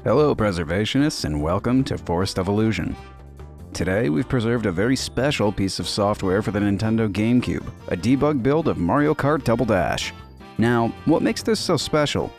Hello preservationists and welcome to Forest of Illusion. Today we've preserved a very special piece of software for the Nintendo GameCube, a debug build of Mario Kart Double Dash. Now, what makes this so special?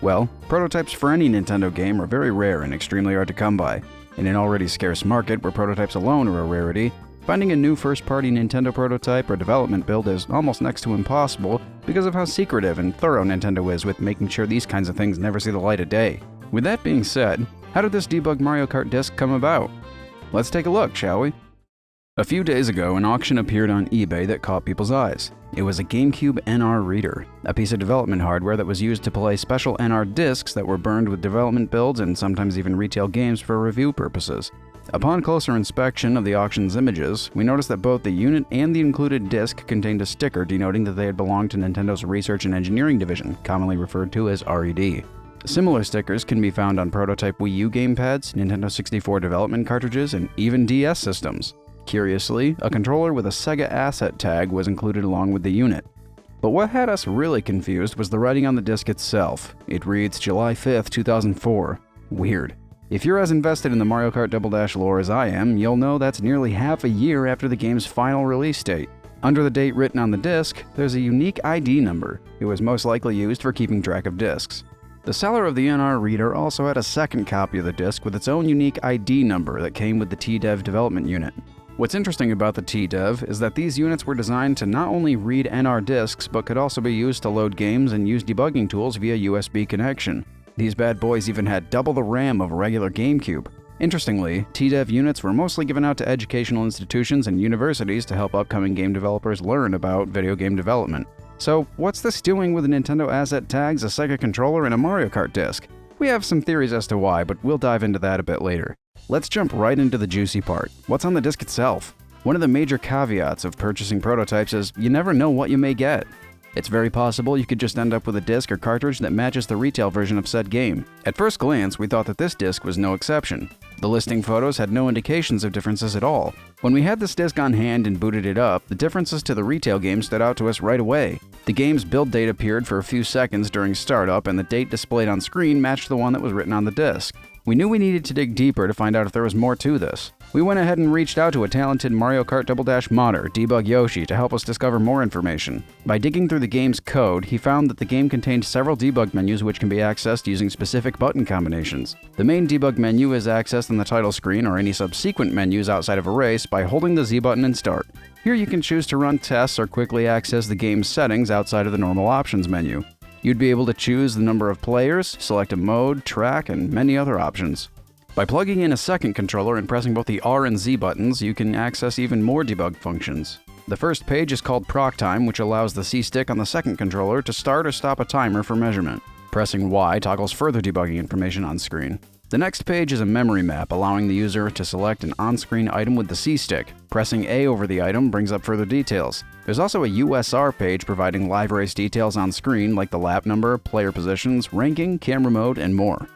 Well, prototypes for any Nintendo game are very rare and extremely hard to come by. In an already scarce market where prototypes alone are a rarity, finding a new first-party Nintendo prototype or development build is almost next to impossible because of how secretive and thorough Nintendo is with making sure these kinds of things never see the light of day. With that being said, how did this debug Mario Kart disc come about? Let's take a look, shall we? A few days ago, an auction appeared on eBay that caught people's eyes. It was a GameCube NR reader, a piece of development hardware that was used to play special NR discs that were burned with development builds and sometimes even retail games for review purposes. Upon closer inspection of the auction's images, we noticed that both the unit and the included disc contained a sticker denoting that they had belonged to Nintendo's Research and Engineering Division, commonly referred to as R&D. Similar stickers can be found on prototype Wii U gamepads, Nintendo 64 development cartridges, and even DS systems. Curiously, a controller with a Sega asset tag was included along with the unit. But what had us really confused was the writing on the disc itself. It reads July 5th, 2004. Weird. If you're as invested in the Mario Kart Double Dash lore as I am, you'll know that's nearly half a year after the game's final release date. Under the date written on the disc, there's a unique ID number. It was most likely used for keeping track of discs. The seller of the NR reader also had a second copy of the disc with its own unique ID number that came with the TDEV development unit. What's interesting about the TDEV is that these units were designed to not only read NR discs, but could also be used to load games and use debugging tools via USB connection. These bad boys even had double the RAM of a regular GameCube. Interestingly, TDEV units were mostly given out to educational institutions and universities to help upcoming game developers learn about video game development. So, what's this doing with Nintendo asset tags, a Sega controller, and a Mario Kart disc? We have some theories as to why, but we'll dive into that a bit later. Let's jump right into the juicy part. What's on the disc itself? One of the major caveats of purchasing prototypes is you never know what you may get. It's very possible you could just end up with a disc or cartridge that matches the retail version of said game. At first glance, we thought that this disc was no exception. The listing photos had no indications of differences at all. When we had this disc on hand and booted it up, the differences to the retail game stood out to us right away. The game's build date appeared for a few seconds during startup, and the date displayed on screen matched the one that was written on the disc. We knew we needed to dig deeper to find out if there was more to this. We went ahead and reached out to a talented Mario Kart Double Dash modder, Debug Yoshi, to help us discover more information. By digging through the game's code, he found that the game contained several debug menus which can be accessed using specific button combinations. The main debug menu is accessed on the title screen or any subsequent menus outside of a race by holding the Z button and start. Here you can choose to run tests or quickly access the game's settings outside of the normal options menu. You'd be able to choose the number of players, select a mode, track, and many other options. By plugging in a second controller and pressing both the R and Z buttons, you can access even more debug functions. The first page is called Proc Time, which allows the C stick on the second controller to start or stop a timer for measurement. Pressing Y toggles further debugging information on screen. The next page is a memory map, allowing the user to select an on-screen item with the C stick. Pressing A over the item brings up further details. There's also a USR page providing live race details on screen like the lap number, player positions, ranking, camera mode, and more.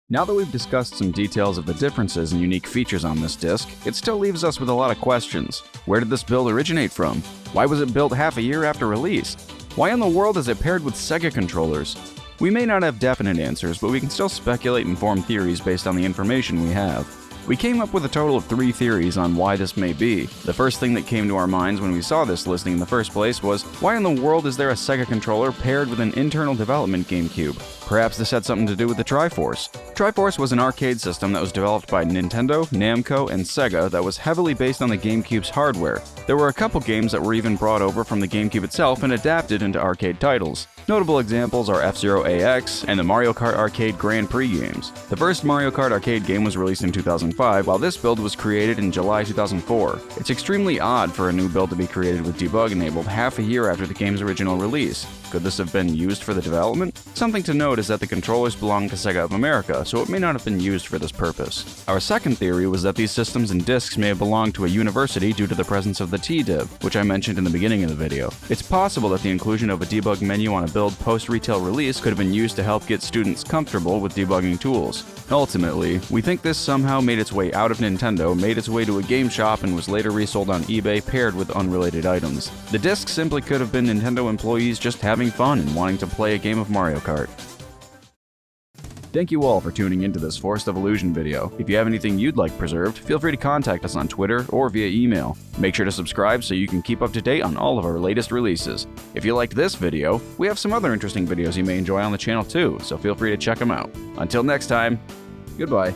Now that we've discussed some details of the differences and unique features on this disc, it still leaves us with a lot of questions. Where did this build originate from? Why was it built half a year after release? Why in the world is it paired with Sega controllers? We may not have definite answers, but we can still speculate and form theories based on the information we have. We came up with a total of 3 theories on why this may be. The first thing that came to our minds when we saw this listing in the first place was, why in the world is there a Sega controller paired with an internal development GameCube? Perhaps this had something to do with the Triforce. Triforce was an arcade system that was developed by Nintendo, Namco, and Sega that was heavily based on the GameCube's hardware. There were a couple games that were even brought over from the GameCube itself and adapted into arcade titles. Notable examples are F-Zero AX and the Mario Kart Arcade Grand Prix games. The first Mario Kart arcade game was released in 2005, while this build was created in July 2004. It's extremely odd for a new build to be created with debug enabled half a year after the game's original release. Could this have been used for the development? Something to note is that the controllers belong to Sega of America, so it may not have been used for this purpose. Our second theory was that these systems and discs may have belonged to a university due to the presence of the TDEV, which I mentioned in the beginning of the video. It's possible that the inclusion of a debug menu on a build post-retail release could have been used to help get students comfortable with debugging tools. Ultimately, we think this somehow made its way out of Nintendo, made its way to a game shop, and was later resold on eBay paired with unrelated items. The disc simply could have been Nintendo employees just having fun and wanting to play a game of Mario Kart. Thank you all for tuning into this Forest of Illusion video. If you have anything you'd like preserved, feel free to contact us on Twitter or via email. Make sure to subscribe so you can keep up to date on all of our latest releases. If you liked this video, we have some other interesting videos you may enjoy on the channel too, so feel free to check them out. Until next time, goodbye.